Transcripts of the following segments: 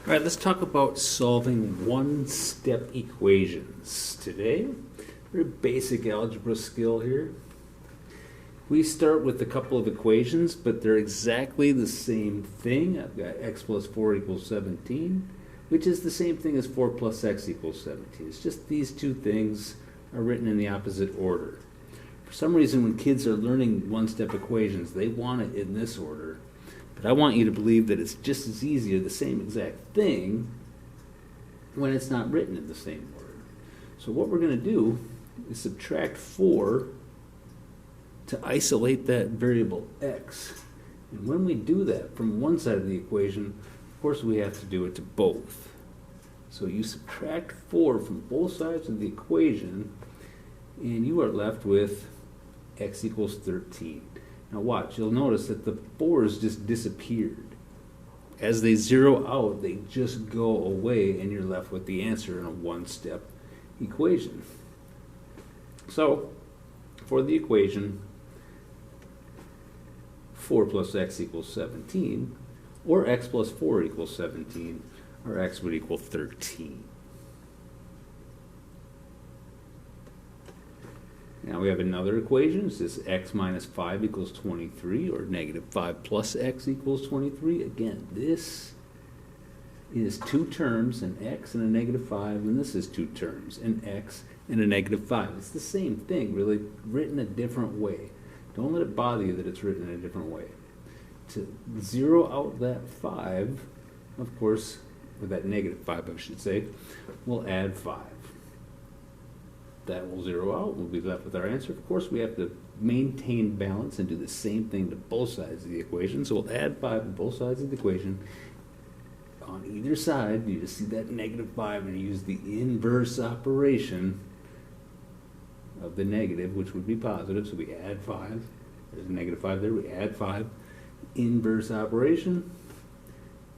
All right, let's talk about solving one-step equations today. Very basic algebra skill here. We start with a couple of equations, but they're exactly the same thing. I've got x plus 4 equals 17, which is the same thing as 4 plus x equals 17. It's just these two things are written in the opposite order. For some reason, when kids are learning one-step equations, they want it in this order. But I want you to believe that it's just as easy or the same exact thing when it's not written in the same order. So what we're going to do is subtract 4 to isolate that variable x. And when we do that from one side of the equation, of course we have to do it to both. So you subtract 4 from both sides of the equation, and you are left with x equals 13. Now watch, you'll notice that the 4's just disappeared. As they zero out, they just go away, and you're left with the answer in a one-step equation. So, for the equation 4 plus x equals 17, or x plus 4 equals 17, our x would equal 13. Now we have another equation. It says x minus 5 equals 23, or negative 5 plus x equals 23. Again, this is two terms, an x and a negative 5, and this is two terms, an x and a negative 5. It's the same thing, really, written a different way. Don't let it bother you that it's written in a different way. To zero out that 5, of course, or that negative 5, I should say, we'll add 5. That will zero out. We'll be left with our answer. Of course, we have to maintain balance and do the same thing to both sides of the equation. So we'll add 5 to both sides of the equation. On either side, you just see that negative 5 and you use the inverse operation of the negative, which would be positive. So we add 5. There's a negative 5 there. We add 5. Inverse operation.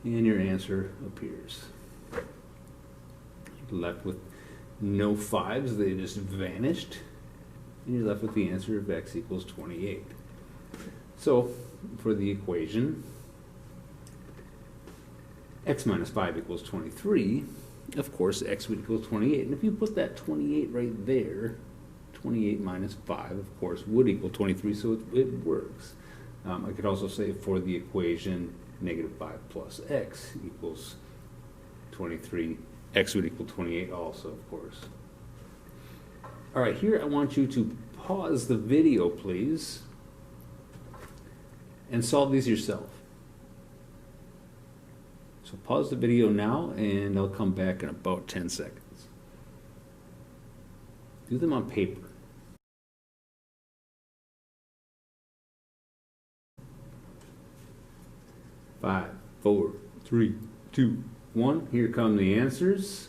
And your answer appears. You're left with no 5's, they just vanished, and you're left with the answer of x equals 28. So, for the equation x minus 5 equals 23, of course x would equal 28. And if you put that 28 right there, 28 minus 5, of course, would equal 23, so it works. I could also say for the equation negative 5 plus x equals 23, x would equal 28 also, of course. All right, here I want you to pause the video, please, and solve these yourself. So pause the video now, and I'll come back in about 10 seconds. Do them on paper. Five, 4, 3, 2, 1. Here come the answers.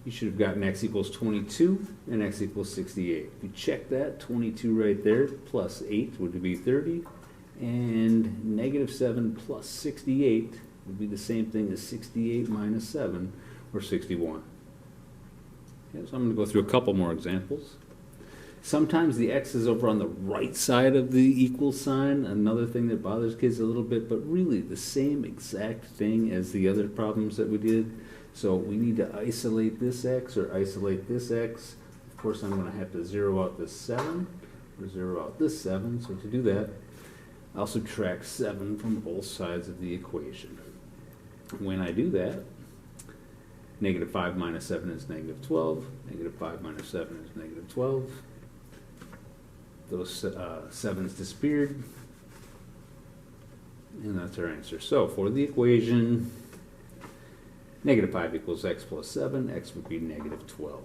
You should have gotten x equals 22 and x equals 68. If you check that, 22 right there plus 8 would be 30, and negative 7 plus 68 would be the same thing as 68 minus 7, or 61. Okay, so I'm going to go through a couple more examples. Sometimes the x is over on the right side of the equal sign, another thing that bothers kids a little bit, but really the same exact thing as the other problems that we did. So we need to isolate this x or isolate this x. Of course, I'm going to have to zero out this 7 or zero out this 7. So to do that, I'll subtract 7 from both sides of the equation. When I do that, negative 5 minus 7 is negative 12. Negative 5 minus 7 is negative 12. Those 7's disappeared, and that's our answer. So for the equation negative 5 equals x plus 7, x would be negative 12.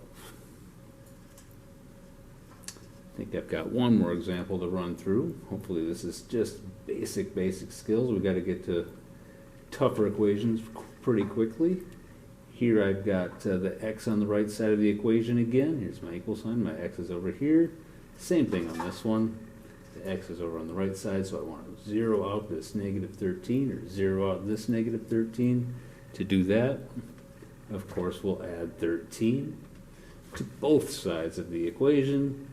I think I've got one more example to run through. Hopefully this is just basic skills. We've got to get to tougher equations pretty quickly. Here I've got the x on the right side of the equation again. Here's my equal sign. My x is over here. Same thing on this one. The x is over on the right side, so I want to zero out this negative 13 or zero out this negative 13. To do that, of course, we'll add 13 to both sides of the equation,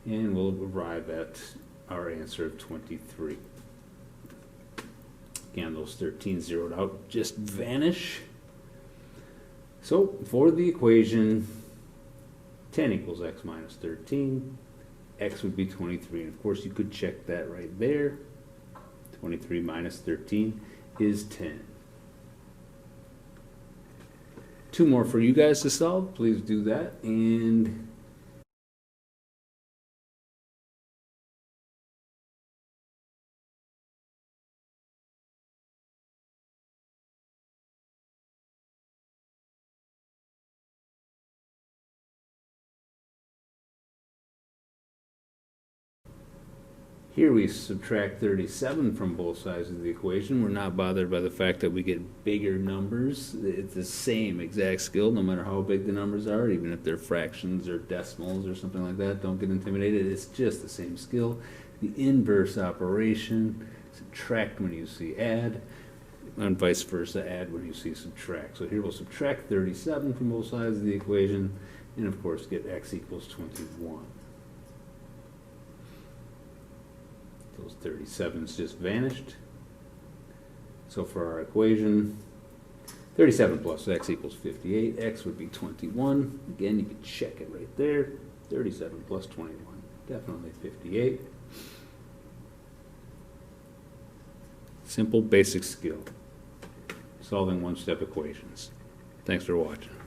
and we'll arrive at our answer of 23. Again, those 13 zeroed out just vanish. So for the equation 10 equals x minus 13, x would be 23. And of course you could check that right there. 23 minus 13 is 10. Two more for you guys to solve. Please do that. And here we subtract 37 from both sides of the equation. We're not bothered by the fact that we get bigger numbers. It's the same exact skill no matter how big the numbers are, even if they're fractions or decimals or something like that. Don't get intimidated. It's just the same skill. The inverse operation, subtract when you see add, and vice versa, add when you see subtract. So here we'll subtract 37 from both sides of the equation, and of course get x equals 21. Those 37's just vanished. So for our equation, 37 plus x equals 58. X would be 21. Again, you can check it right there. 37 plus 21. Definitely 58. Simple, basic skill. Solving one-step equations. Thanks for watching.